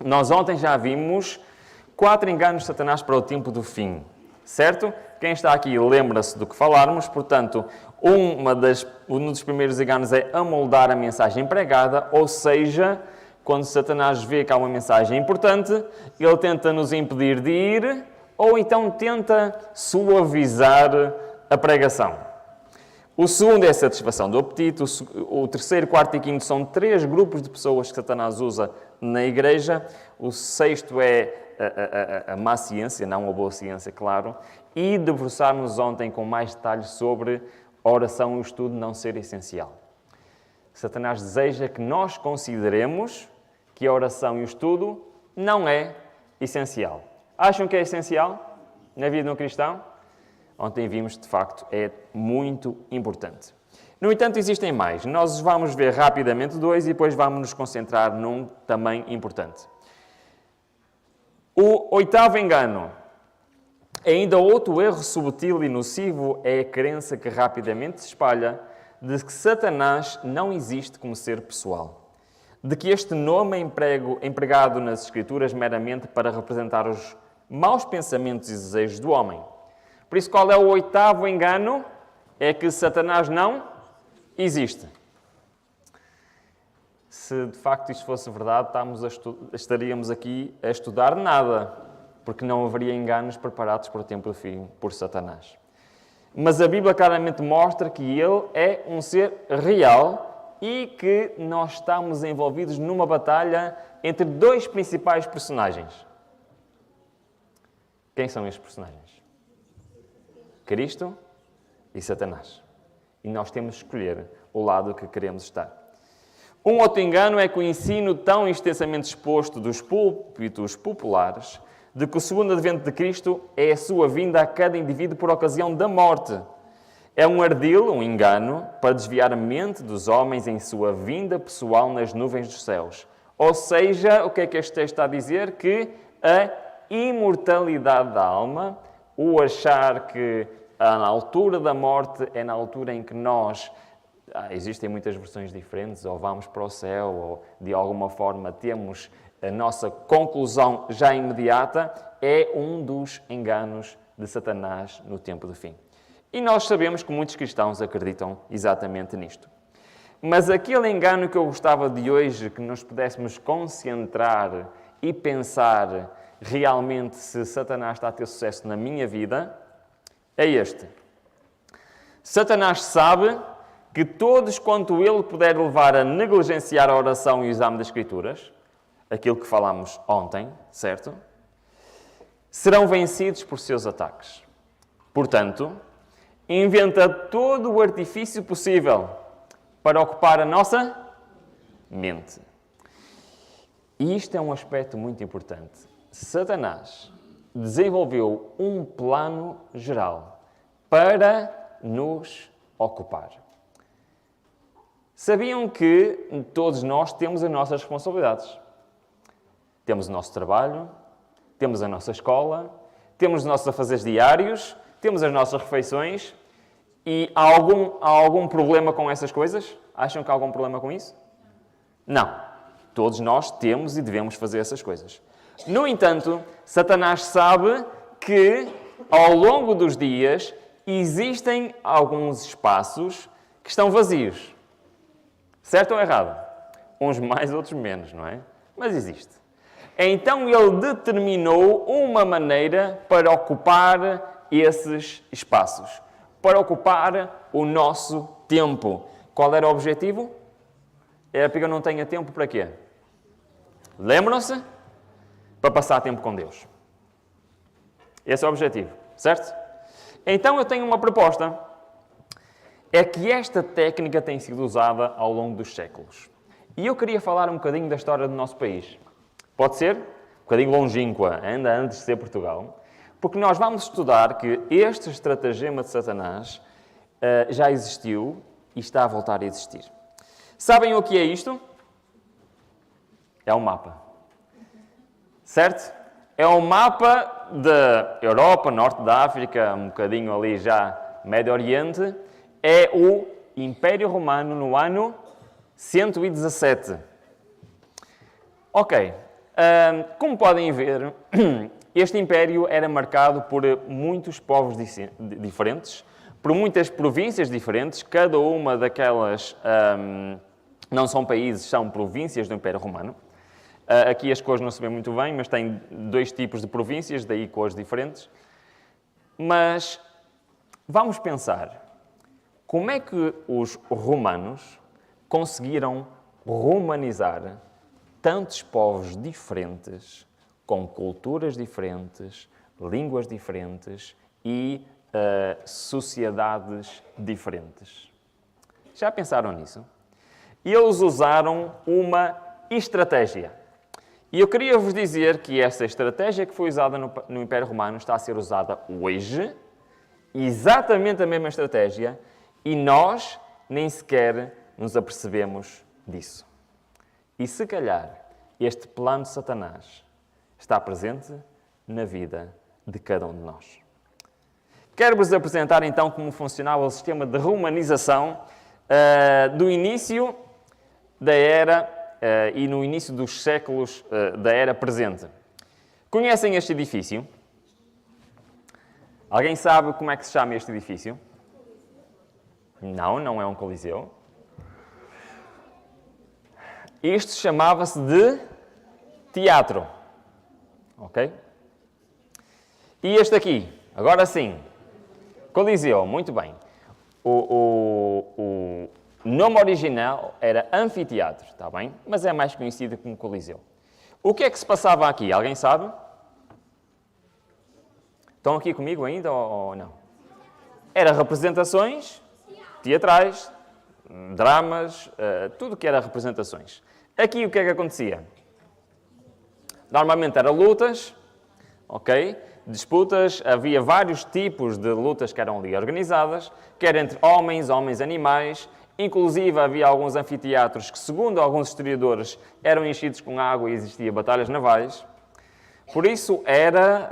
Nós ontem já vimos 4 enganos de Satanás para o tempo do fim, certo? Quem está aqui lembra-se do que falarmos, portanto, um dos primeiros enganos é amoldar a mensagem pregada, ou seja, quando Satanás vê que há uma mensagem importante, ele tenta nos impedir de ir, ou então tenta suavizar a pregação. O segundo é a satisfação do apetite. O terceiro, quarto e quinto são 3 grupos de pessoas que Satanás usa na igreja. O sexto é a má ciência, não a boa ciência, claro. E debruçarmos ontem com mais detalhes sobre a oração e o estudo não ser essencial. Satanás deseja que nós consideremos que a oração e o estudo não é essencial. Acham que é essencial na vida de um cristão? Ontem vimos, de facto, é muito importante. No entanto, existem mais. Nós vamos ver rapidamente 2 e depois vamos nos concentrar num também importante. O 8º engano, ainda outro erro subtil e nocivo, é a crença que rapidamente se espalha de que Satanás não existe como ser pessoal. De que este nome é empregado nas Escrituras meramente para representar os maus pensamentos e desejos do homem. Por isso, qual é o 8º engano? É que Satanás não existe. Se de facto isto fosse verdade, estaríamos aqui a estudar nada, porque não haveria enganos preparados para o tempo do fim por Satanás. Mas a Bíblia claramente mostra que ele é um ser real e que nós estamos envolvidos numa batalha entre 2 principais personagens. Quem são estes personagens? Cristo e Satanás. E nós temos de escolher o lado que queremos estar. Um outro engano é que o ensino tão extensamente exposto dos púlpitos populares de que o segundo advento de Cristo é a sua vinda a cada indivíduo por ocasião da morte. É um ardil, um engano, para desviar a mente dos homens em sua vinda pessoal nas nuvens dos céus. Ou seja, o que é que este texto está a dizer? Que a imortalidade da alma, o achar que na altura da morte é na altura em que nós... existem muitas versões diferentes, ou vamos para o céu, ou de alguma forma temos a nossa conclusão já imediata, é um dos enganos de Satanás no tempo do fim. E nós sabemos que muitos cristãos acreditam exatamente nisto. Mas aquele engano que eu gostava de hoje, que nos pudéssemos concentrar e pensar realmente se Satanás está a ter sucesso na minha vida, é este. Satanás sabe que todos quanto ele puder levar a negligenciar a oração e o exame das Escrituras, aquilo que falámos ontem, certo? Serão vencidos por seus ataques. Portanto, inventa todo o artifício possível para ocupar a nossa mente. E isto é um aspecto muito importante. Satanás desenvolveu um plano geral para nos ocupar. Sabiam que todos nós temos as nossas responsabilidades? Temos o nosso trabalho, temos a nossa escola, temos os nossos afazeres diários, temos as nossas refeições e há algum problema com essas coisas? Acham que há algum problema com isso? Não. Todos nós temos e devemos fazer essas coisas. No entanto, Satanás sabe que ao longo dos dias existem alguns espaços que estão vazios. Certo ou errado? Uns mais, outros menos, não é? Mas existe. Então ele determinou uma maneira para ocupar esses espaços, para ocupar o nosso tempo. Qual era o objetivo? Era para que eu não tenha tempo para quê? Lembram-se? Para passar tempo com Deus. Esse é o objetivo, certo? Então eu tenho uma proposta. É que esta técnica tem sido usada ao longo dos séculos. E eu queria falar um bocadinho da história do nosso país. Pode ser? Um bocadinho longínqua, ainda antes de ser Portugal. Porque nós vamos estudar que este estratagema de Satanás já existiu e está a voltar a existir. Sabem o que é isto? É um mapa. Certo? É um mapa da Europa, Norte da África, um bocadinho ali já Médio Oriente. É o Império Romano no ano 117. Ok, Como podem ver, este império era marcado por muitos povos diferentes, por muitas províncias diferentes, cada uma daquelas não são países, são províncias do Império Romano. Aqui as cores não se vêem muito bem, mas tem 2 tipos de províncias, daí cores diferentes. Mas vamos pensar, como é que os romanos conseguiram romanizar tantos povos diferentes, com culturas diferentes, línguas diferentes e sociedades diferentes? Já pensaram nisso? Eles usaram uma estratégia. E eu queria vos dizer que essa estratégia que foi usada no Império Romano está a ser usada hoje, exatamente a mesma estratégia, e nós nem sequer nos apercebemos disso. E se calhar este plano de Satanás está presente na vida de cada um de nós. Quero-vos apresentar então como funcionava o sistema de romanização do início da era e no início dos séculos da era presente. Conhecem este edifício? Alguém sabe como é que se chama este edifício? Não, não é um coliseu. Isto chamava-se de teatro. Ok? E este aqui, agora sim, coliseu, muito bem. O nome original era anfiteatro, está bem? Mas é mais conhecido como coliseu. O que é que se passava aqui? Alguém sabe? Estão aqui comigo ainda ou não? Era representações teatrais, dramas, tudo que era representações. Aqui o que é que acontecia? Normalmente eram lutas, ok? Disputas, havia vários tipos de lutas que eram ali organizadas, quer entre homens, animais, inclusive havia alguns anfiteatros que, segundo alguns historiadores, eram enchidos com água e existiam batalhas navais. Por isso era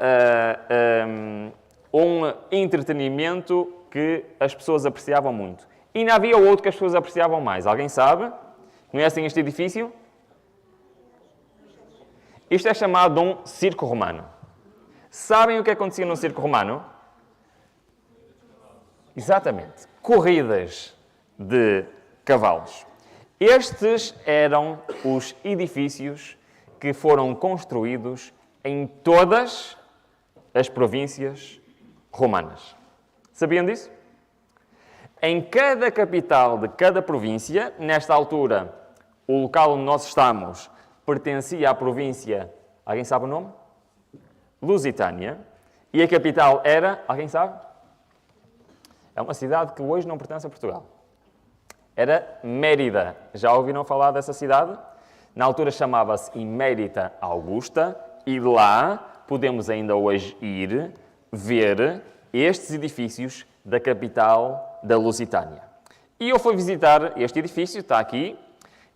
um entretenimento que as pessoas apreciavam muito. E ainda havia outro que as pessoas apreciavam mais. Alguém sabe? Conhecem este edifício? Isto é chamado de um circo romano. Sabem o que acontecia no circo romano? Exatamente. Corridas de cavalos. Estes eram os edifícios que foram construídos em todas as províncias romanas. Sabiam disso? Em cada capital de cada província, nesta altura, o local onde nós estamos pertencia à província, alguém sabe o nome? Lusitânia. E a capital era, alguém sabe? É uma cidade que hoje não pertence a Portugal. Era Mérida. Já ouviram falar dessa cidade? Na altura chamava-se Imérita Augusta e lá podemos ainda hoje ir ver estes edifícios da capital da Lusitânia. E eu fui visitar este edifício, está aqui.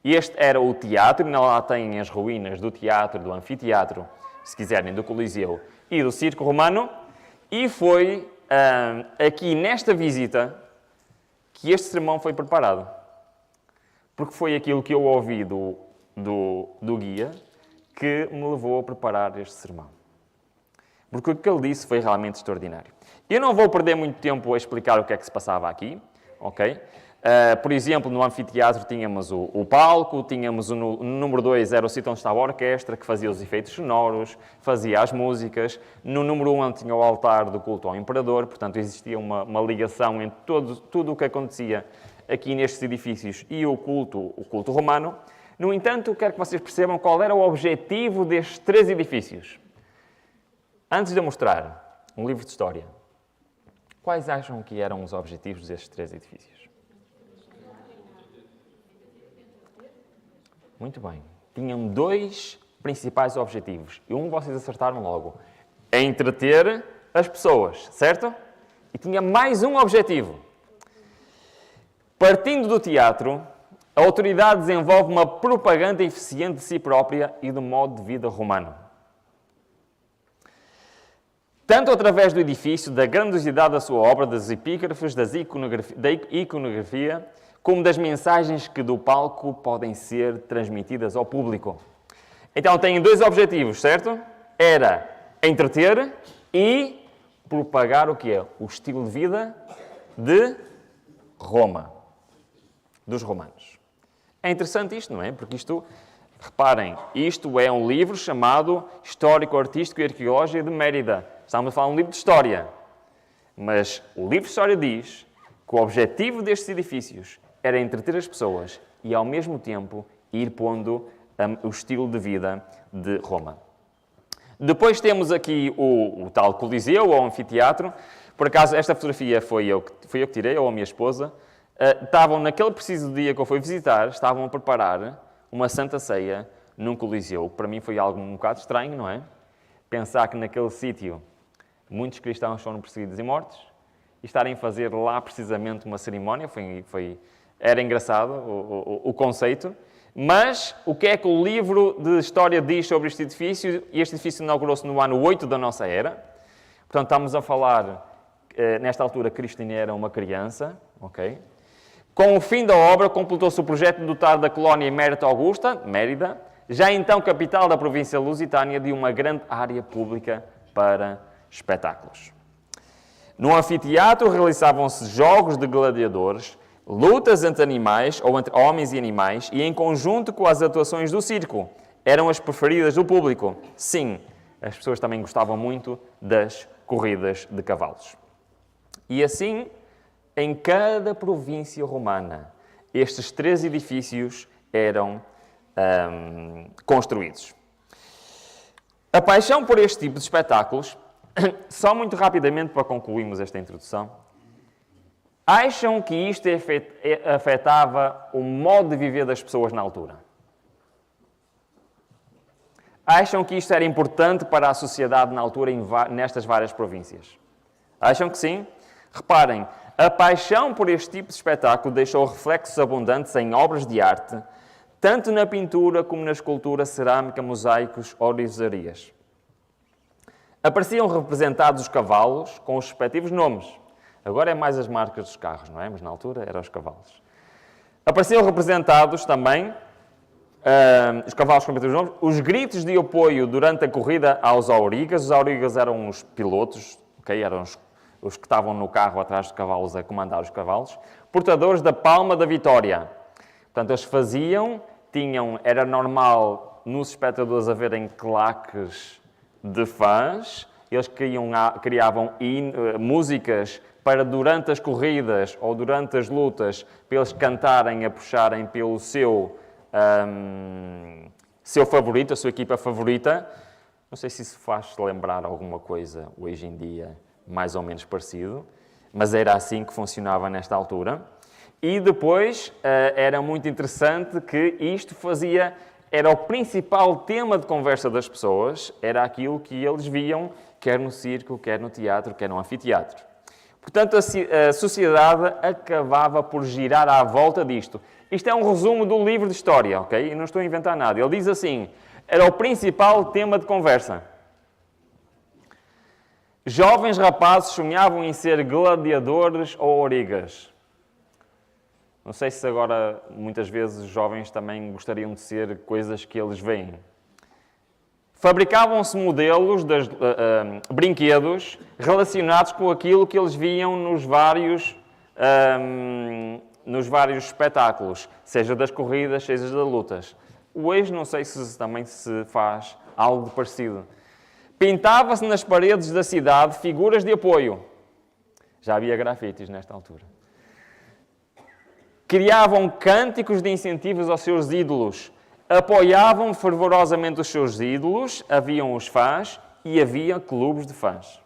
Este era o teatro, lá tem as ruínas do teatro, do anfiteatro, se quiserem, do Coliseu e do Circo Romano. E foi aqui nesta visita que este sermão foi preparado. Porque foi aquilo que eu ouvi do guia que me levou a preparar este sermão. Porque o que ele disse foi realmente extraordinário. Eu não vou perder muito tempo a explicar o que é que se passava aqui, ok? Por exemplo, no anfiteatro tínhamos o palco, tínhamos no número 2 era o sítio onde estava a orquestra, que fazia os efeitos sonoros, fazia as músicas. No número 1 tinha o altar do culto ao imperador, portanto existia uma ligação entre tudo o que acontecia aqui nestes edifícios e o culto romano. No entanto, quero que vocês percebam qual era o objetivo destes 3 edifícios. Antes de eu mostrar um livro de história, quais acham que eram os objetivos destes 3 edifícios? Muito bem. Tinham 2 principais objetivos. E um vocês acertaram logo. É entreter as pessoas, certo? E tinha mais um objetivo. Partindo do teatro, a autoridade desenvolve uma propaganda eficiente de si própria e do modo de vida romano. Tanto através do edifício, da grandiosidade da sua obra, das epígrafes, da iconografia, como das mensagens que do palco podem ser transmitidas ao público. Então têm dois objetivos, certo? Era entreter e propagar o quê? O estilo de vida de Roma, dos romanos. É interessante isto, não é? Porque isto, reparem, isto é um livro chamado Histórico, Artístico e Arqueológico de Mérida. Estamos a falar de um livro de história. Mas o livro de história diz que o objetivo destes edifícios era entreter as pessoas e, ao mesmo tempo, ir pondo o estilo de vida de Roma. Depois temos aqui o tal Coliseu, ou Anfiteatro. Por acaso, esta fotografia fui eu que tirei, ou a minha esposa. Estavam, naquele preciso dia que eu fui visitar, estavam a preparar uma Santa Ceia num Coliseu. Para mim foi algo um bocado estranho, não é? Pensar que naquele sítio muitos cristãos foram perseguidos e mortos e estarem a fazer lá precisamente uma cerimónia. Era engraçado o conceito. Mas o que é que o livro de história diz sobre este edifício? Este edifício inaugurou-se no ano 8 da nossa era. Portanto, estamos a falar, nesta altura, Cristo ainda era uma criança. Okay? Com o fim da obra, completou-se o projeto de dotar da colónia Emérita Augusta, Mérida, já então capital da província lusitânia, de uma grande área pública para espetáculos. No anfiteatro realizavam-se jogos de gladiadores, lutas entre animais, ou entre homens e animais, e em conjunto com as atuações do circo. Eram as preferidas do público. Sim, as pessoas também gostavam muito das corridas de cavalos. E assim, em cada província romana, estes 3 edifícios eram construídos. A paixão por este tipo de espetáculos, só muito rapidamente para concluirmos esta introdução, acham que isto afetava o modo de viver das pessoas na altura? Acham que isto era importante para a sociedade na altura nestas várias províncias? Acham que sim? Reparem, a paixão por este tipo de espetáculo deixou reflexos abundantes em obras de arte, tanto na pintura como na escultura, cerâmica, mosaicos, orizarias. Apareciam representados os cavalos com os respectivos nomes. Agora é mais as marcas dos carros, não é? Mas na altura eram os cavalos. Apareciam representados também os cavalos com respectivos nomes, os gritos de apoio durante a corrida aos aurigas. Os aurigas eram os pilotos, okay? Eram os que estavam no carro atrás dos cavalos a comandar os cavalos. Portadores da palma da vitória. Portanto, eles faziam, era normal nos espectadores haverem claques de fãs, eles criavam músicas para durante as corridas ou durante as lutas, para eles cantarem, a puxarem pelo seu favorito, a sua equipa favorita. Não sei se isso faz lembrar alguma coisa hoje em dia, mais ou menos parecido, mas era assim que funcionava nesta altura. E depois era muito interessante que isto era o principal tema de conversa das pessoas, era aquilo que eles viam, quer no circo, quer no teatro, quer no anfiteatro. Portanto, a sociedade acabava por girar à volta disto. Isto é um resumo do livro de história, ok? Eu não estou a inventar nada. Ele diz assim, era o principal tema de conversa. Jovens rapazes sonhavam em ser gladiadores ou aurigas. Não sei se agora, muitas vezes, os jovens também gostariam de ser coisas que eles veem. Fabricavam-se modelos de brinquedos relacionados com aquilo que eles viam nos vários espetáculos, seja das corridas, seja das lutas. Hoje não sei se também se faz algo parecido. Pintava-se nas paredes da cidade figuras de apoio. Já havia grafites nesta altura. Criavam cânticos de incentivos aos seus ídolos. Apoiavam fervorosamente os seus ídolos, haviam os fãs e havia clubes de fãs.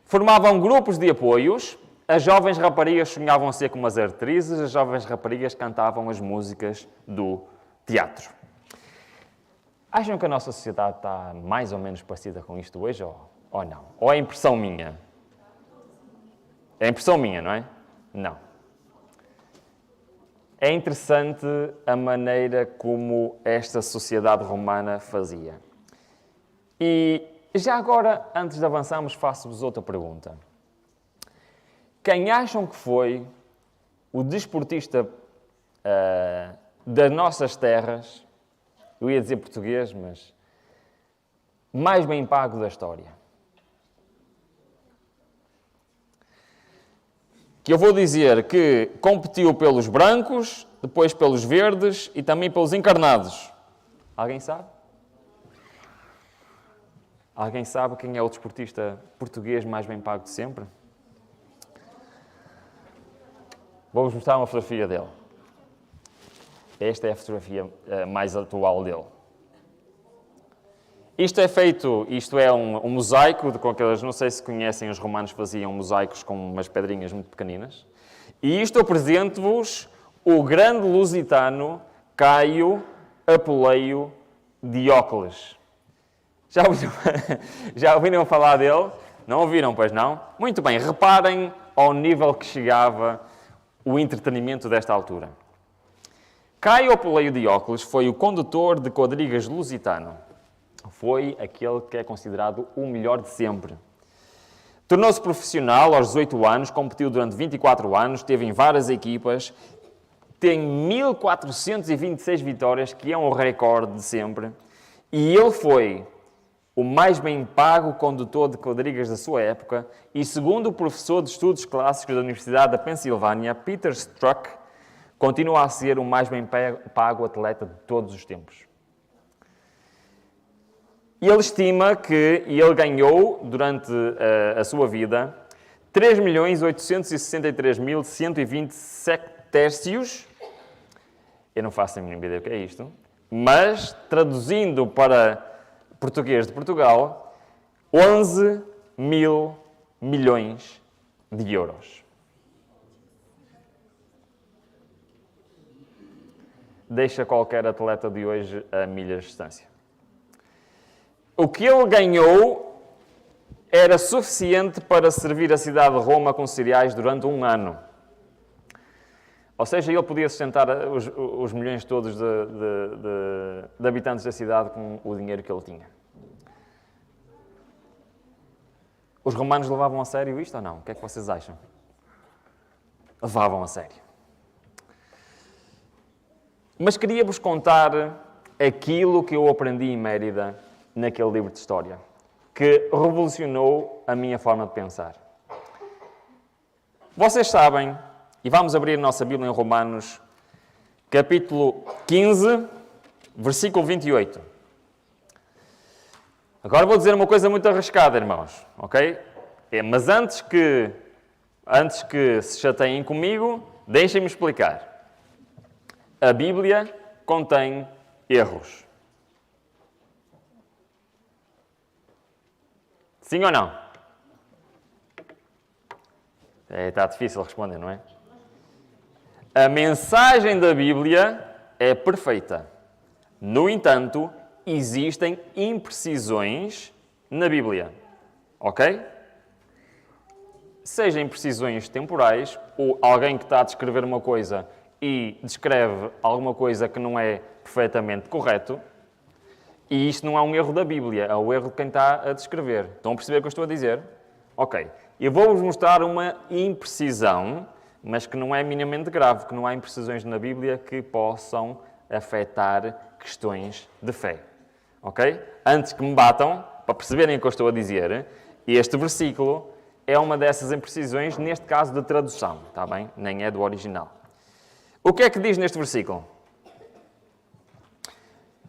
Formavam grupos de apoios, as jovens raparigas sonhavam ser como as atrizes, as jovens raparigas cantavam as músicas do teatro. Acham que a nossa sociedade está mais ou menos parecida com isto hoje ou não? Ou é impressão minha? É impressão minha, não é? Não. É interessante a maneira como esta sociedade romana fazia. E já agora, antes de avançarmos, faço-vos outra pergunta. Quem acham que foi o desportista das nossas terras, eu ia dizer português, mas mais bem pago da história. Que eu vou dizer que competiu pelos brancos, depois pelos verdes e também pelos encarnados. Alguém sabe? Alguém sabe quem é o desportista português mais bem pago de sempre? Vou-vos mostrar uma fotografia dele. Esta é a fotografia mais atual dele. Isto é um mosaico, com aquelas, não sei se conhecem, os romanos faziam mosaicos com umas pedrinhas muito pequeninas. E isto apresento-vos o grande lusitano Caio Apuleio Diócles. Já ouviram falar dele? Não ouviram, pois não? Muito bem, reparem ao nível que chegava o entretenimento desta altura. Caio Apuleio Diócles foi o condutor de quadrigas lusitano. Foi aquele que é considerado o melhor de sempre. Tornou-se profissional aos 18 anos, competiu durante 24 anos, esteve em várias equipas, tem 1426 vitórias, que é um recorde de sempre, e ele foi o mais bem pago condutor de quadrigas da sua época, e segundo o professor de estudos clássicos da Universidade da Pensilvânia, Peter Strzok, continua a ser o mais bem pago atleta de todos os tempos. Ele estima que ele ganhou, durante a sua vida, 3.863.120 sectércios. Eu não faço a mínima ideia o que é isto. Mas, traduzindo para português de Portugal, 11 mil milhões de euros. Deixa qualquer atleta de hoje a milhas de distância. O que ele ganhou era suficiente para servir a cidade de Roma com cereais durante um ano. Ou seja, ele podia sustentar os milhões todos de habitantes da cidade com o dinheiro que ele tinha. Os romanos levavam a sério isto ou não? O que é que vocês acham? Levavam a sério. Mas queria-vos contar aquilo que eu aprendi em Mérida naquele livro de história, que revolucionou a minha forma de pensar. Vocês sabem, e vamos abrir a nossa Bíblia em Romanos, capítulo 15, versículo 28. Agora vou dizer uma coisa muito arriscada, irmãos, ok? Mas antes que se chateiem comigo, deixem-me explicar. A Bíblia contém erros. Sim ou não? Está difícil responder, não é? A mensagem da Bíblia é perfeita. No entanto, existem imprecisões na Bíblia. Ok? Seja imprecisões temporais, ou alguém que está a descrever uma coisa e descreve alguma coisa que não é perfeitamente correto, e isto não é um erro da Bíblia, é o erro de quem está a descrever. Estão a perceber o que eu estou a dizer? Ok. Eu vou-vos mostrar uma imprecisão, mas que não é minimamente grave, que não há imprecisões na Bíblia que possam afetar questões de fé. Ok? Antes que me batam, para perceberem o que eu estou a dizer, este versículo é uma dessas imprecisões, neste caso de tradução, está bem? Nem é do original. O que é que diz neste versículo?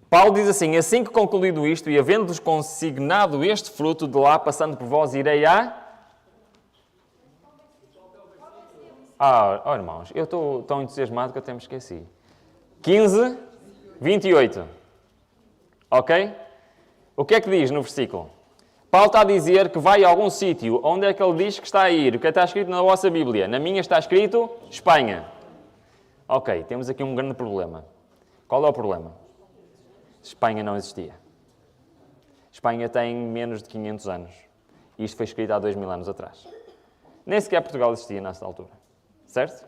Paulo diz assim que concluído isto, e havendo-vos consignado este fruto, de lá, passando por vós, irei a... irmãos, eu estou tão entusiasmado que eu até me esqueci. 15, 28. Ok? O que é que diz no versículo? Paulo está a dizer que vai a algum sítio. Onde é que ele diz que está a ir? O que está escrito na vossa Bíblia? Na minha está escrito Espanha. Ok, temos aqui um grande problema. Qual é o problema? Espanha não existia. Espanha tem menos de 500 anos. Isto foi escrito há 2000 anos atrás. Nem sequer Portugal existia nessa altura. Certo?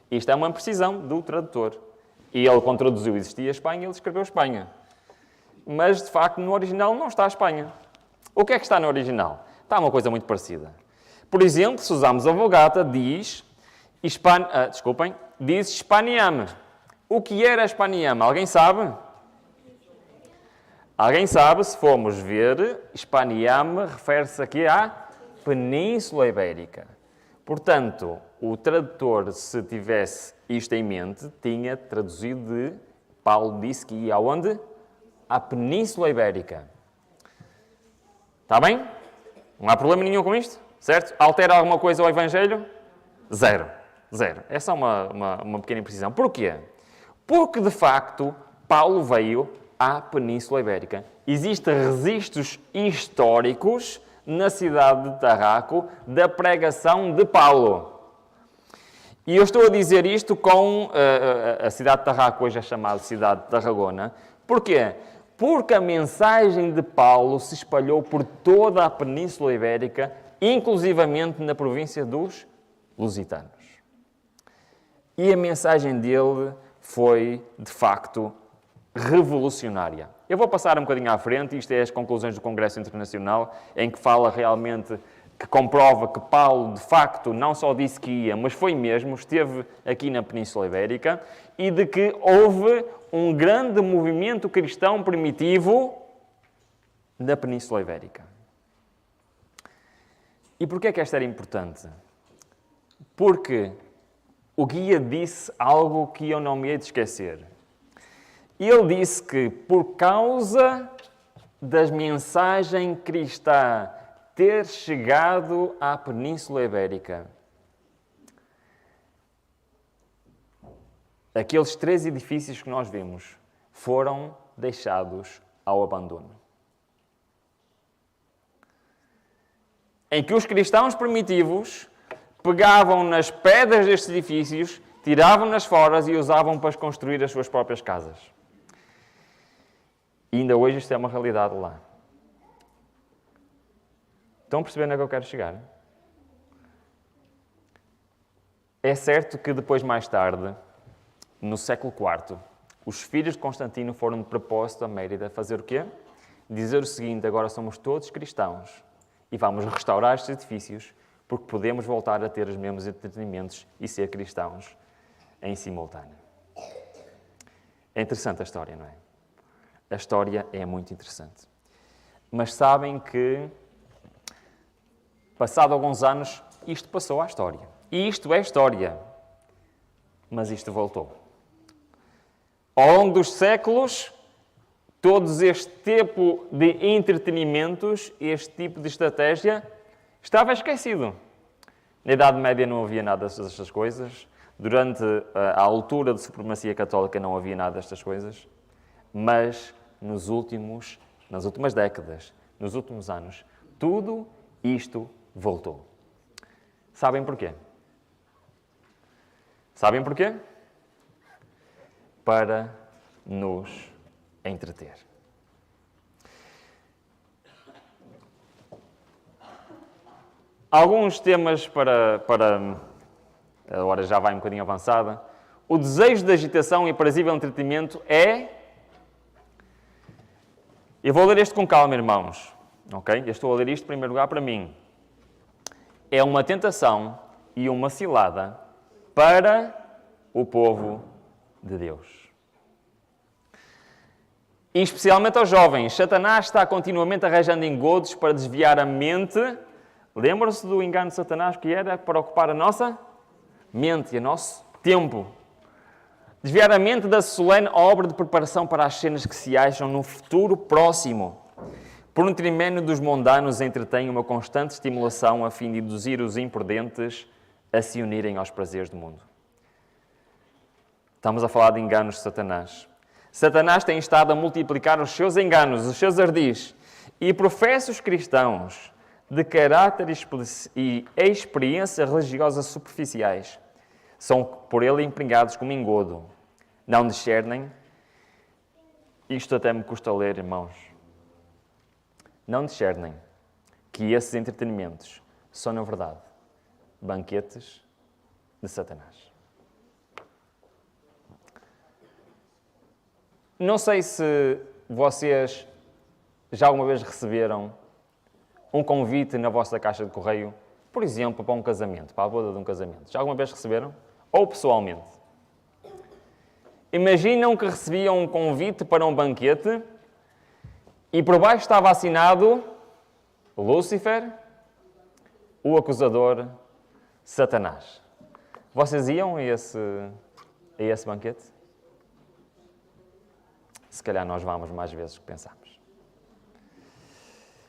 Isto é uma precisão do tradutor. E ele, quando traduziu existia Espanha, ele escreveu Espanha. Mas, de facto, no original não está a Espanha. O que é que está no original? Está uma coisa muito parecida. Por exemplo, se usarmos a Vulgata, diz Spaniam. O que era Spaniam? Alguém sabe? Alguém sabe, se formos ver, Hispaniam refere-se aqui à Península Ibérica. Portanto, o tradutor, se tivesse isto em mente, tinha traduzido de... Paulo disse que ia aonde? À Península Ibérica. Está bem? Não há problema nenhum com isto, certo? Altera alguma coisa ao Evangelho? Zero. Zero. É só uma pequena imprecisão. Porquê? Porque, de facto, Paulo veio à Península Ibérica. Existem registros históricos na cidade de Tarraco da pregação de Paulo. E eu estou a dizer isto com a cidade de Tarraco, hoje é chamada cidade de Tarragona. Porquê? Porque a mensagem de Paulo se espalhou por toda a Península Ibérica, inclusivamente na província dos Lusitanos. E a mensagem dele foi, de facto, revolucionária. Eu vou passar um bocadinho à frente, isto é as conclusões do Congresso Internacional, em que fala realmente, que comprova que Paulo, de facto, não só disse que ia, mas foi mesmo, esteve aqui na Península Ibérica, e de que houve um grande movimento cristão primitivo na Península Ibérica. E porquê é que esta era importante? Porque o guia disse algo que eu não me hei de esquecer. Ele disse que, por causa da mensagem cristã ter chegado à Península Ibérica, aqueles 3 edifícios que nós vimos foram deixados ao abandono. Em que os cristãos primitivos pegavam nas pedras destes edifícios, tiravam-nas fora e usavam para construir as suas próprias casas. E ainda hoje isto é uma realidade lá. Estão percebendo a que eu quero chegar? É certo que depois, mais tarde, no século IV, os filhos de Constantino foram de propósito a Mérida fazer o quê? Dizer o seguinte: agora somos todos cristãos e vamos restaurar estes edifícios porque podemos voltar a ter os mesmos entretenimentos e ser cristãos em simultâneo. É interessante a história, não é? A história é muito interessante. Mas sabem que, passado alguns anos, isto passou à história. E isto é história. Mas isto voltou. Ao longo dos séculos, todos este tipo de entretenimentos, este tipo de estratégia, estava esquecido. Na Idade Média não havia nada destas coisas. Durante a altura de supremacia católica não havia nada destas coisas. Mas nas últimas décadas, nos últimos anos, tudo isto voltou. Sabem porquê? Sabem porquê? Para nos entreter. Alguns temas para... A hora já vai um bocadinho avançada. O desejo de agitação e aprazível entretenimento é... Eu vou ler isto com calma, irmãos. Ok? Eu estou a ler isto, em primeiro lugar, para mim. É uma tentação e uma cilada para o povo de Deus. E especialmente aos jovens. Satanás está continuamente arranjando engodos para desviar a mente. Lembram-se do engano de Satanás que era para ocupar a nossa mente e o nosso tempo. Desviar a mente da solene obra de preparação para as cenas que se acham no futuro próximo. Por um trimênio dos mundanos entretém uma constante estimulação a fim de induzir os imprudentes a se unirem aos prazeres do mundo. Estamos a falar de enganos de Satanás. Satanás tem estado a multiplicar os seus enganos, os seus ardis, e professos cristãos de caráter e experiência religiosa superficiais são por ele empregados como engodo. Não discernem. Isto até me custa ler, irmãos. Não discernem que esses entretenimentos são, na verdade, banquetes de Satanás. Não sei se vocês já alguma vez receberam um convite na vossa caixa de correio, por exemplo, para um casamento, para a boda de um casamento. Já alguma vez receberam? Ou pessoalmente? Imaginam que recebiam um convite para um banquete E por baixo estava assinado Lúcifer, o acusador, Satanás. Vocês iam a esse banquete? Se calhar nós vamos mais vezes do que pensamos.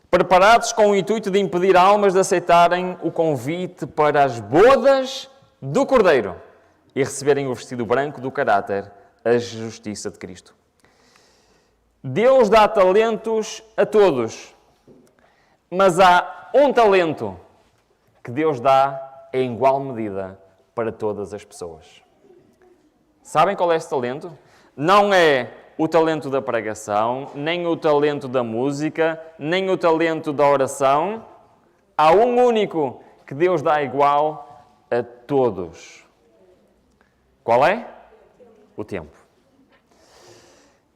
Preparados com o intuito de impedir almas de aceitarem o convite para as bodas do Cordeiro e receberem o vestido branco do caráter, a justiça de Cristo. Deus dá talentos a todos, mas há um talento que Deus dá em igual medida para todas as pessoas. Sabem qual é esse talento? Não é o talento da pregação, nem o talento da música, nem o talento da oração. Há um único que Deus dá igual a todos. Qual é? O tempo.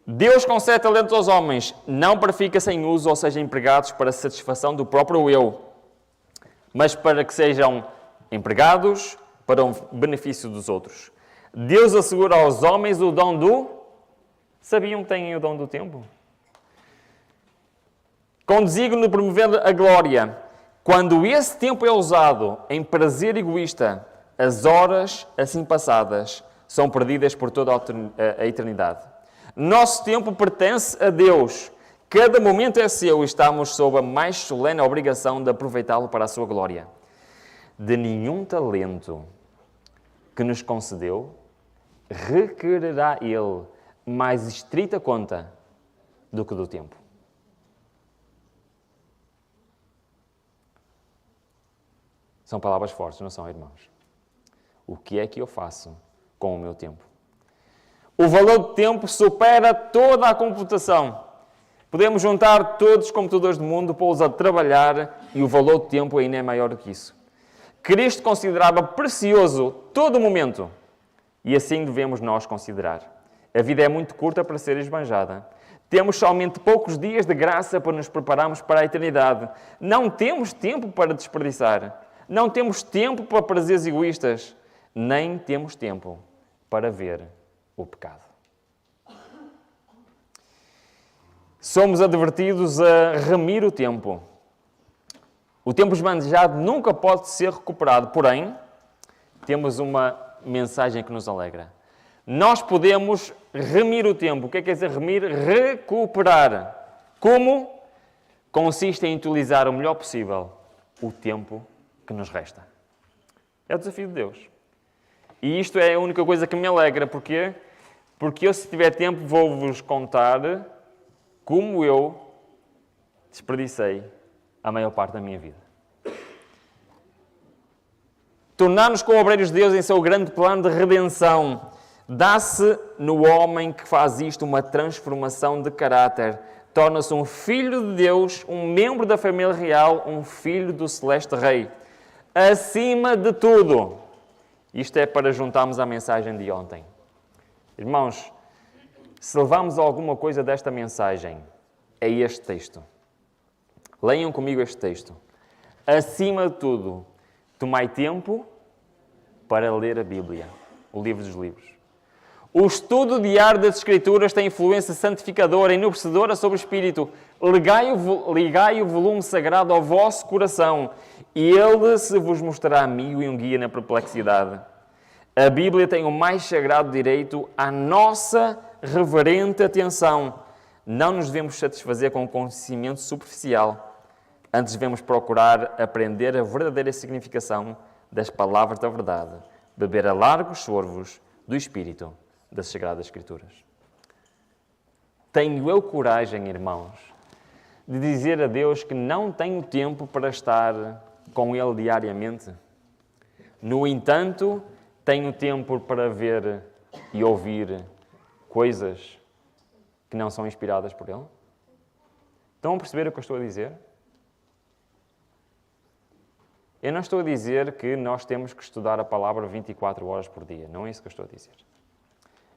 Deus concede talentos aos homens, não para que fiquem sem uso ou sejam empregados para a satisfação do próprio eu, mas para que sejam empregados para o benefício dos outros. Deus assegura aos homens o dom do... Sabiam que têm o dom do tempo? Com desígnio de promover a glória. Quando esse tempo é usado em prazer egoísta, as horas assim passadas são perdidas por toda a eternidade. Nosso tempo pertence a Deus. Cada momento é seu e estamos sob a mais solene obrigação de aproveitá-lo para a sua glória. De nenhum talento que nos concedeu, requererá Ele mais estrita conta do que do tempo. São palavras fortes, não são, irmãos? O que é que eu faço com o meu tempo? O valor do tempo supera toda a computação. Podemos juntar todos os computadores do mundo, pô-los a trabalhar e o valor do tempo ainda é maior do que isso. Cristo considerava precioso todo o momento e assim devemos nós considerar. A vida é muito curta para ser esbanjada. Temos somente poucos dias de graça para nos prepararmos para a eternidade. Não temos tempo para desperdiçar. Não temos tempo para prazeres egoístas. Nem temos tempo para ver o pecado. Somos advertidos a remir o tempo. O tempo esbanjado nunca pode ser recuperado. Porém, temos uma mensagem que nos alegra. Nós podemos remir o tempo. O que é que quer dizer remir? Recuperar. Como? Consiste em utilizar o melhor possível o tempo que nos resta. É o desafio de Deus. E isto é a única coisa que me alegra. Porquê? Porque eu, se tiver tempo, vou-vos contar como eu desperdicei a maior parte da minha vida. Tornar-nos co-obreiros de Deus em seu grande plano de redenção. Dá-se no homem que faz isto uma transformação de caráter. Torna-se um filho de Deus, um membro da família real, um filho do celeste rei. Acima de tudo, isto é para juntarmos à mensagem de ontem. Irmãos, se levamos alguma coisa desta mensagem, é este texto. Leiam comigo este texto. Acima de tudo, tomai tempo para ler a Bíblia, o livro dos livros. O estudo diário das Escrituras tem influência santificadora e enobrecedora sobre o Espírito. Ligai o volume sagrado ao vosso coração e ele se vos mostrará amigo e um guia na perplexidade. A Bíblia tem o mais sagrado direito à nossa reverente atenção. Não nos devemos satisfazer com o conhecimento superficial. Antes devemos procurar aprender a verdadeira significação das palavras da verdade. Beber a largos sorvos do Espírito das Sagradas Escrituras. Tenho eu coragem, irmãos, de dizer a Deus que não tenho tempo para estar com Ele diariamente? No entanto, tenho tempo para ver e ouvir coisas que não são inspiradas por Ele? Estão a perceber o que eu estou a dizer? Eu não estou a dizer que nós temos que estudar a palavra 24 horas por dia. Não é isso que eu estou a dizer.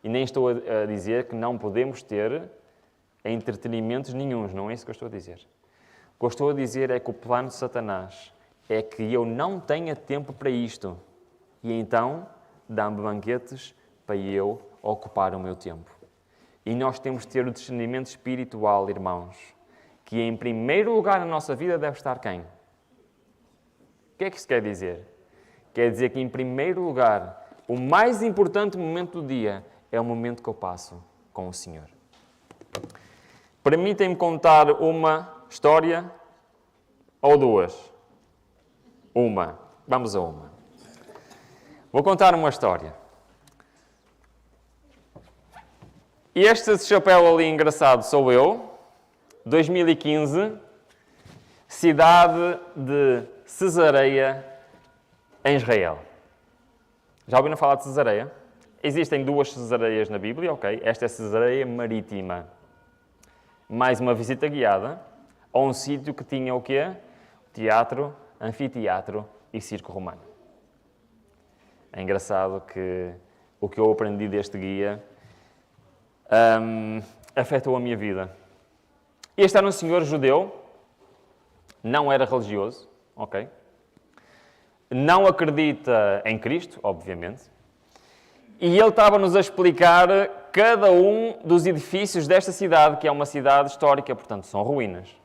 E nem estou a dizer que não podemos ter entretenimentos nenhuns. Não é isso que eu estou a dizer. O que eu estou a dizer é que o plano de Satanás é que eu não tenha tempo para isto. E então dá-me banquetes para eu ocupar o meu tempo. E nós temos de ter o discernimento espiritual, irmãos, que em primeiro lugar na nossa vida deve estar quem? O que é que isso quer dizer? Quer dizer que em primeiro lugar, o mais importante momento do dia é o momento que eu passo com o Senhor. Permitem-me contar uma história ou duas? Uma. Vamos a uma. Vou contar uma história. E este chapéu ali engraçado sou eu, 2015, cidade de Cesareia, em Israel. Já ouviram falar de Cesareia? Existem duas Cesareias na Bíblia, ok? Esta é Cesareia Marítima. Mais uma visita guiada a um sítio que tinha o quê? Teatro, anfiteatro e circo romano. É engraçado que o que eu aprendi deste guia afetou a minha vida. Este era um senhor judeu, não era religioso, ok? Não acredita em Cristo, obviamente, e ele estava-nos a explicar cada um dos edifícios desta cidade, que é uma cidade histórica, portanto, são ruínas.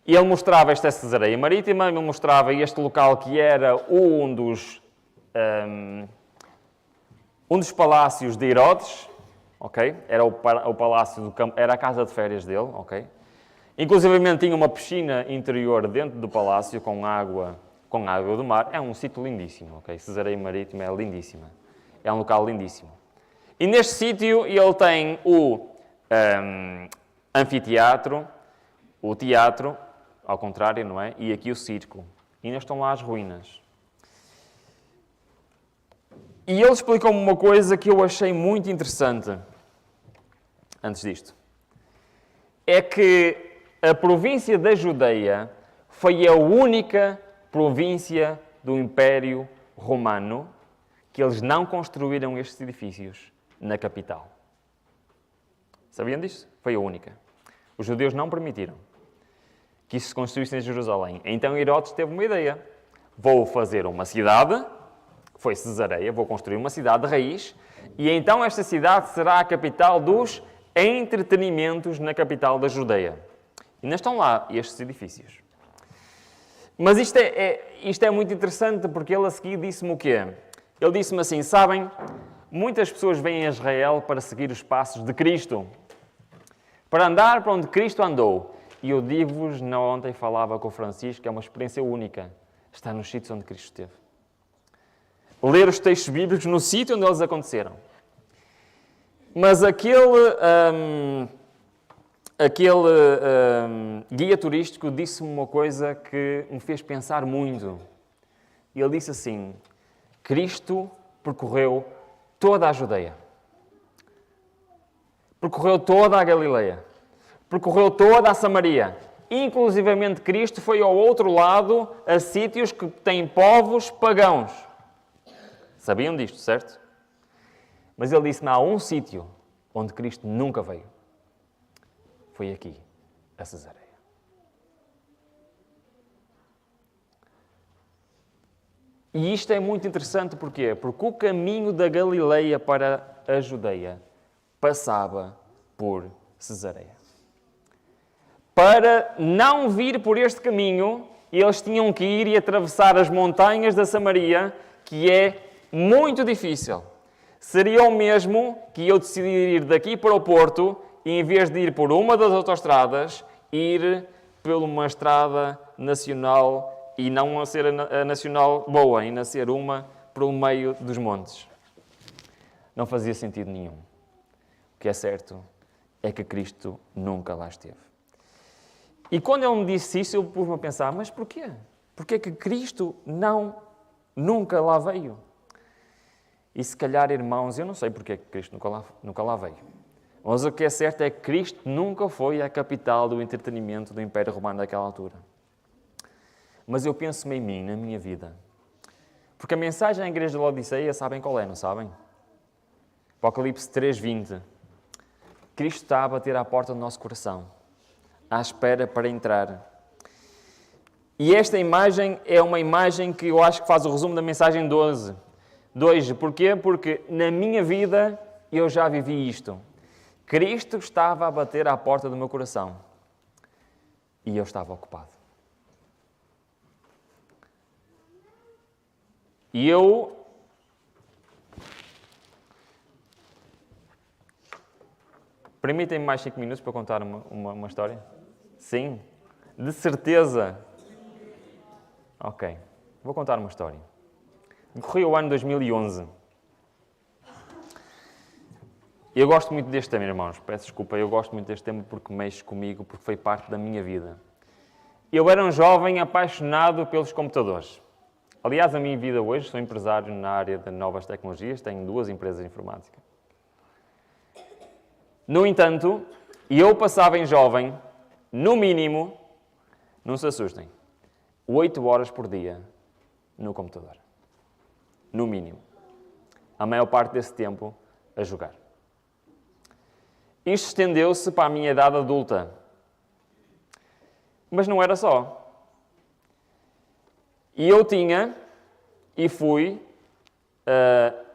E ele mostrava esta Cesareia Marítima, ele mostrava este local que era um dos palácios de Herodes, ok? Era o palácio do campo, era a casa de férias dele, ok? Inclusive tinha uma piscina interior dentro do palácio com água do mar. É um sítio lindíssimo, ok? Cesareia Marítima é lindíssima. É um local lindíssimo. E neste sítio ele tem o anfiteatro, o teatro, ao contrário, não é? E aqui o circo. E ainda estão lá as ruínas. E ele explicou-me uma coisa que eu achei muito interessante antes disto. É que a província da Judeia foi a única província do Império Romano que eles não construíram estes edifícios na capital. Sabiam disso? Foi a única. Os judeus não permitiram que isso se construísse em Jerusalém. Então Herodes teve uma ideia. Vou fazer uma cidade, foi Cesareia, vou construir uma cidade de raiz, e então esta cidade será a capital dos entretenimentos na capital da Judeia. E ainda estão lá estes edifícios. Mas isto é muito interessante porque ele a seguir disse-me o quê? Ele disse-me assim, sabem, muitas pessoas vêm a Israel para seguir os passos de Cristo, para andar para onde Cristo andou. E eu digo-vos, ontem falava com o Francisco, é uma experiência única, estar nos sítios onde Cristo esteve. Ler os textos bíblicos no sítio onde eles aconteceram. Mas aquele guia turístico disse-me uma coisa que me fez pensar muito. Ele disse assim, Cristo percorreu toda a Judeia. Percorreu toda a Galileia. Percorreu toda a Samaria. Inclusivamente Cristo foi ao outro lado, a sítios que têm povos pagãos. Sabiam disto, certo? Mas ele disse-me, há um sítio onde Cristo nunca veio. Foi aqui, a Cesareia. E isto é muito interessante, porquê? Porque o caminho da Galileia para a Judeia passava por Cesareia. Para não vir por este caminho, eles tinham que ir e atravessar as montanhas da Samaria, que é muito difícil. Seria o mesmo que eu decidir ir daqui para o Porto e, em vez de ir por uma das autoestradas, ir por uma estrada nacional e não a ser a nacional boa, e ser uma pelo meio dos montes. Não fazia sentido nenhum. O que é certo é que Cristo nunca lá esteve. E quando ele me disse isso, eu pus-me a pensar, mas porquê? Porquê que Cristo nunca lá veio? E se calhar, irmãos, eu não sei porquê que Cristo nunca lá veio. Mas o que é certo é que Cristo nunca foi a capital do entretenimento do Império Romano daquela altura. Mas eu penso em mim, na minha vida. Porque a mensagem à igreja de Laodiceia, sabem qual é, não sabem? Apocalipse 3:20. Cristo está a bater à porta do nosso coração, à espera para entrar. E esta imagem é uma imagem que eu acho que faz o resumo da mensagem 12. Porquê? Porque na minha vida eu já vivi isto. Cristo estava a bater à porta do meu coração. E eu estava ocupado. E eu... Permitem-me mais 5 minutos para contar uma história? Sim? De certeza? Ok. Vou contar uma história. Corria o ano 2011. Eu gosto muito deste tema, irmãos. Peço desculpa, eu gosto muito deste tema porque mexe comigo, porque foi parte da minha vida. Eu era um jovem apaixonado pelos computadores. Aliás, a minha vida hoje, sou empresário na área de novas tecnologias, tenho 2 empresas de informática. No entanto, eu passava em jovem, no mínimo, não se assustem, 8 horas por dia no computador. No mínimo. A maior parte desse tempo a jogar. Isto estendeu-se para a minha idade adulta. Mas não era só. E eu tinha, e fui,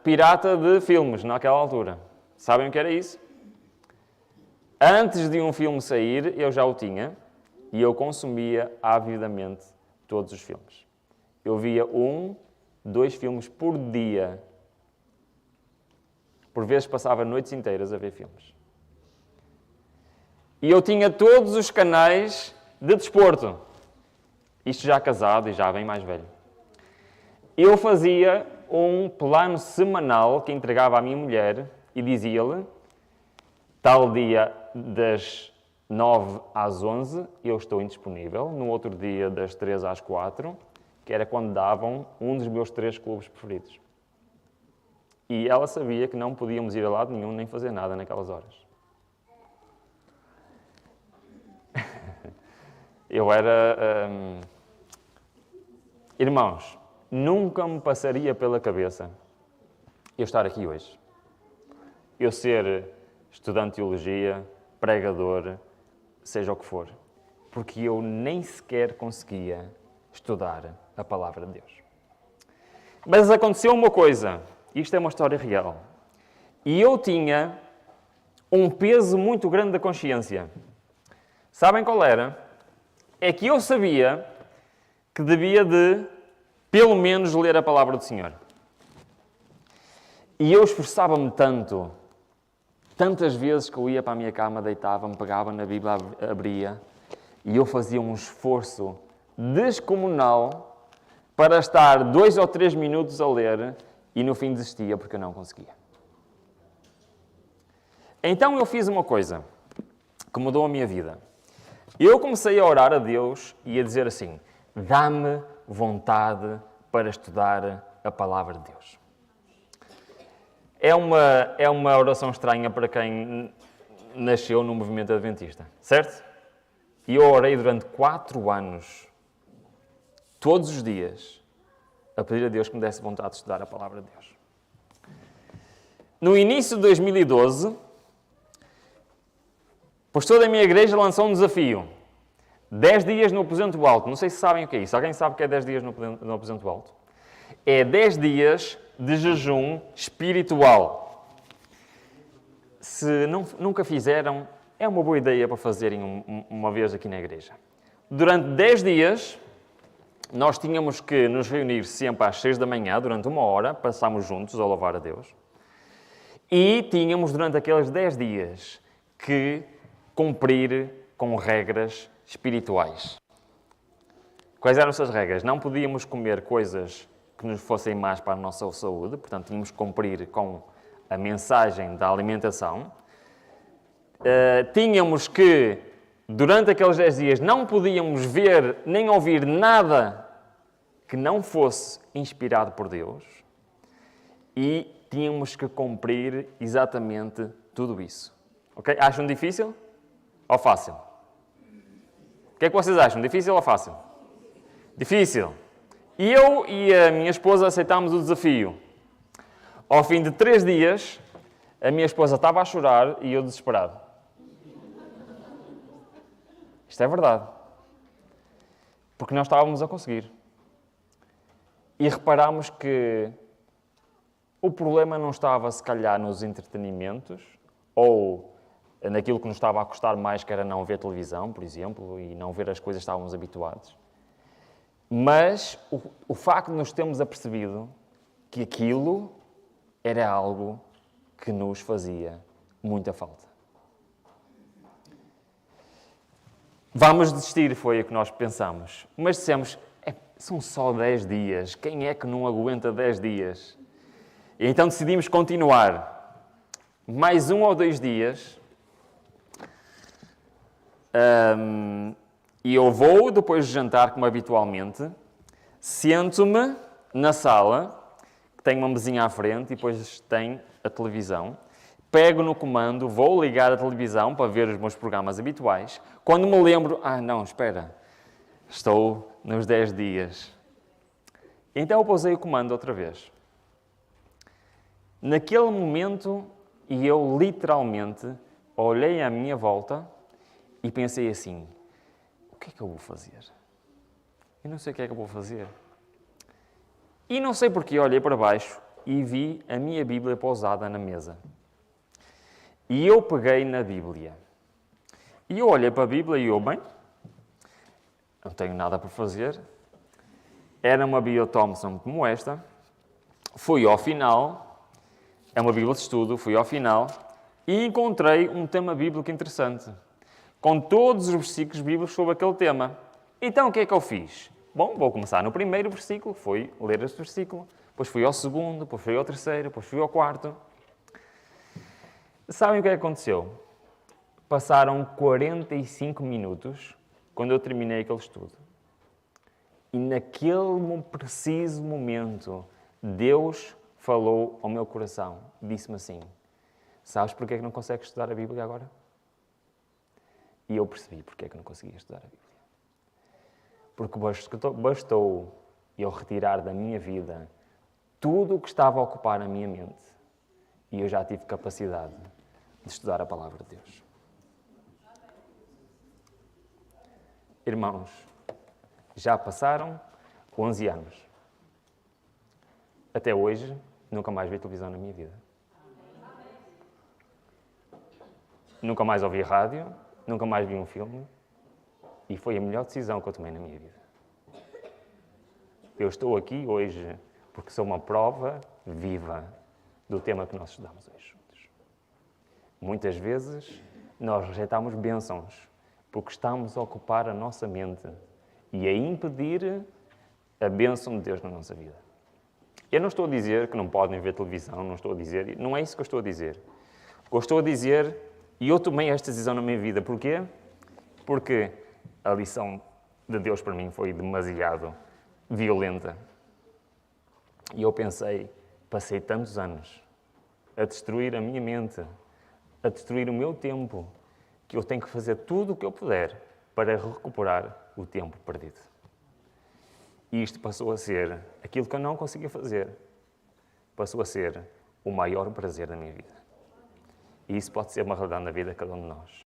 pirata de filmes naquela altura. Sabem o que era isso? Antes de um filme sair, eu já o tinha, e eu consumia avidamente todos os filmes. Eu via 1, 2 filmes por dia. Por vezes passava noites inteiras a ver filmes. E eu tinha todos os canais de desporto. Isto já casado e já bem mais velho. Eu fazia um plano semanal que entregava à minha mulher e dizia-lhe, tal dia das 9 às 11 eu estou indisponível, no outro dia das 3 às 4, que era quando davam um dos meus 3 clubes preferidos. E ela sabia que não podíamos ir a lado nenhum nem fazer nada naquelas horas. Eu era... Irmãos, nunca me passaria pela cabeça eu estar aqui hoje. Eu ser estudante de teologia, pregador, seja o que for. Porque eu nem sequer conseguia estudar a palavra de Deus. Mas aconteceu uma coisa. Isto é uma história real. E eu tinha um peso muito grande da consciência. Sabem qual era? É que eu sabia que devia de, pelo menos, ler a palavra do Senhor. E eu esforçava-me tanto, tantas vezes que eu ia para a minha cama, deitava-me, pegava na Bíblia, abria, e eu fazia um esforço descomunal para estar 2 ou 3 minutos a ler e no fim desistia porque eu não conseguia. Então eu fiz uma coisa que mudou a minha vida. Eu comecei a orar a Deus e a dizer assim, dá-me vontade para estudar a palavra de Deus. É uma oração estranha para quem nasceu no movimento adventista, certo? E eu orei durante 4 anos, todos os dias, a pedir a Deus que me desse vontade de estudar a palavra de Deus. No início de 2012, o pastor da minha igreja lançou um desafio. 10 dias no aposento alto. Não sei se sabem o que é isso. Alguém sabe o que é 10 dias no aposento alto? É 10 dias de jejum espiritual. Se nunca fizeram, é uma boa ideia para fazerem uma vez aqui na igreja. Durante 10 dias, nós tínhamos que nos reunir sempre às 6 da manhã, durante 1 hora, passámos juntos a louvar a Deus. E tínhamos, durante aqueles 10 dias, que cumprir com regras espirituais. Quais eram essas regras? Não podíamos comer coisas que nos fossem más para a nossa saúde, portanto, tínhamos que cumprir com a mensagem da alimentação. Tínhamos que, durante aqueles 10 dias, não podíamos ver nem ouvir nada que não fosse inspirado por Deus e tínhamos que cumprir exatamente tudo isso. Ok? Acham difícil ou fácil? O que é que vocês acham? Difícil ou fácil? Difícil. E eu e a minha esposa aceitámos o desafio. Ao fim de 3 dias, a minha esposa estava a chorar e eu desesperado. Isto é verdade. Porque nós estávamos a conseguir. E reparámos que o problema não estava, se calhar, nos entretenimentos ou naquilo que nos estava a custar mais, que era não ver televisão, por exemplo, e não ver as coisas que estávamos habituados. Mas o facto de nos termos apercebido que aquilo era algo que nos fazia muita falta. Vamos desistir, foi o que nós pensamos. Mas dissemos, são só 10 dias. Quem é que não aguenta 10 dias? E então decidimos continuar. Mais 1 ou 2 dias. E eu vou, depois de jantar, como habitualmente, sento-me na sala, que tem uma mesinha à frente e depois tem a televisão. Pego no comando, vou ligar a televisão para ver os meus programas habituais. Quando me lembro, não, espera, estou nos 10 dias. Então eu pousei o comando outra vez. Naquele momento, e eu literalmente olhei à minha volta e pensei assim, o que é que eu vou fazer? Eu não sei o que é que eu vou fazer. E não sei porque olhei para baixo e vi a minha Bíblia pousada na mesa. E eu peguei na Bíblia. E eu olhei para a Bíblia e bem, não tenho nada para fazer. Era uma Bíblia Thompson como esta. Fui ao final, é uma Bíblia de estudo, fui ao final e encontrei um tema bíblico interessante, com todos os versículos bíblicos sobre aquele tema. Então o que é que eu fiz? Bom, vou começar no primeiro versículo, foi ler este versículo, depois fui ao segundo, depois fui ao terceiro, depois fui ao quarto. Sabem o que é que aconteceu? Passaram 45 minutos quando eu terminei aquele estudo. E naquele preciso momento, Deus falou ao meu coração. Disse-me assim, sabes porque é que não consegues estudar a Bíblia agora? E eu percebi porque é que não conseguia estudar a Bíblia. Porque bastou eu retirar da minha vida tudo o que estava a ocupar a minha mente. E eu já tive capacidade de estudar a Palavra de Deus. Irmãos, já passaram 11 anos. Até hoje, nunca mais vi televisão na minha vida. Nunca mais ouvi rádio, nunca mais vi um filme. E foi a melhor decisão que eu tomei na minha vida. Eu estou aqui hoje porque sou uma prova viva do tema que nós estudamos hoje. Muitas vezes, nós rejeitamos bênçãos porque estamos a ocupar a nossa mente e a impedir a bênção de Deus na nossa vida. Eu não estou a dizer que não podem ver televisão, não é isso que eu estou a dizer. O que eu estou a dizer, e eu tomei esta decisão na minha vida, porquê? Porque a lição de Deus para mim foi demasiado violenta. E eu passei tantos anos a destruir a minha mente, a destruir o meu tempo, que eu tenho que fazer tudo o que eu puder para recuperar o tempo perdido. E isto passou a ser aquilo que eu não conseguia fazer. Passou a ser o maior prazer da minha vida. E isso pode ser uma realidade na vida de cada um de nós.